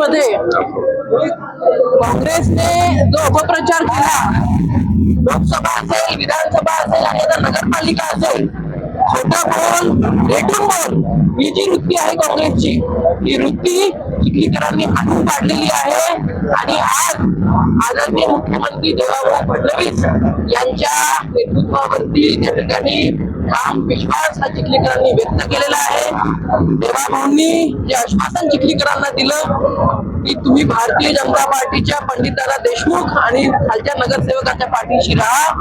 मध्ये काँग्रेसने जो अपप्रचार केला, लोकसभा असेल, विधानसभा असेल आणि आता नगरपालिका असेल, खोटं बोल, रेटून बोल, ही जी वृत्ती आहे काँग्रेसची, ही वृत्ती चिखलीकरांनी हाणून पाडलेली आहे. आणि आज आदरणीय मुख्यमंत्री देवेंद्र फडणवीस यांच्या नेतृत्वावरती त्या ठिकाणी ठाम विश्वास हा चिखलीकरांनी व्यक्त केलेला आहे. देवाभाऊंनी जे आश्वासन चिखलीकरांना दिलं की तुम्ही भारतीय जनता पार्टीच्या पंडितदादा देशमुख आणि खालच्या नगरसेवकांच्या पाठीशी राहा,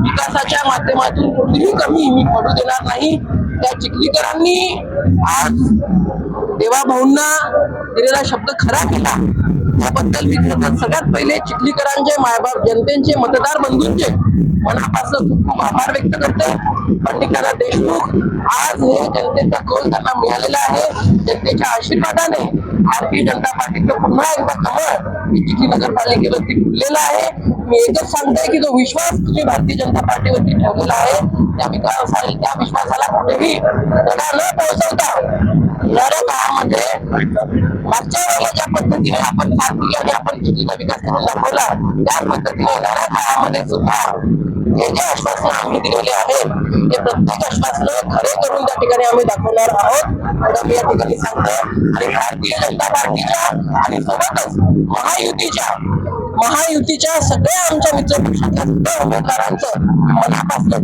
विकासाच्या माध्यमातून कुठलीही कमी मी पडू देणार नाही, त्या चिखलीकरांनी आज देवाभाऊंना दिलेला शब्द खरा केला. त्याबद्दल मी सगळ्यात पहिले चिखलीकरांचे मायबाप, जनतेचे, मतदार बंधूंचे मनापासून खूप खूप आभार व्यक्त करते. पंडितदादा देशमुख आज हे जनतेचा कौल त्यांना मिळालेला आहे. जनतेच्या आशीर्वादाने भारतीय जनता पार्टीचं पुन्हा एकदा कमळ चिखली नगरपालिकेवरती फुललेला आहे. मी एकच सांगतोय की जो विश्वास तुम्ही भारतीय जनता पार्टीवरती ठेवलेला आहे त्या विश्वासाला कुठेही धडा न पोहोचवता येणाऱ्या काळामध्ये मागच्या वेळेला ज्या पद्धतीने आपण साथ दिली आणि आपण चिखलीचा विकास करून दाखवला, त्या पद्धतीने येणाऱ्या काळामध्ये सुद्धा हे जे आश्वासन आम्ही दिलेले आहेत ते प्रत्येक आश्वासन खरे करून त्या ठिकाणी आम्ही दाखवणार आहोत, एवढं मी या ठिकाणी सांगतो. आणि भारतीय जनता पार्टीच्या आणि सोबतच महायुतीच्या सगळ्या आमच्या मित्र पक्षाच्या सगळ्या उमेदवारांचं मनापासून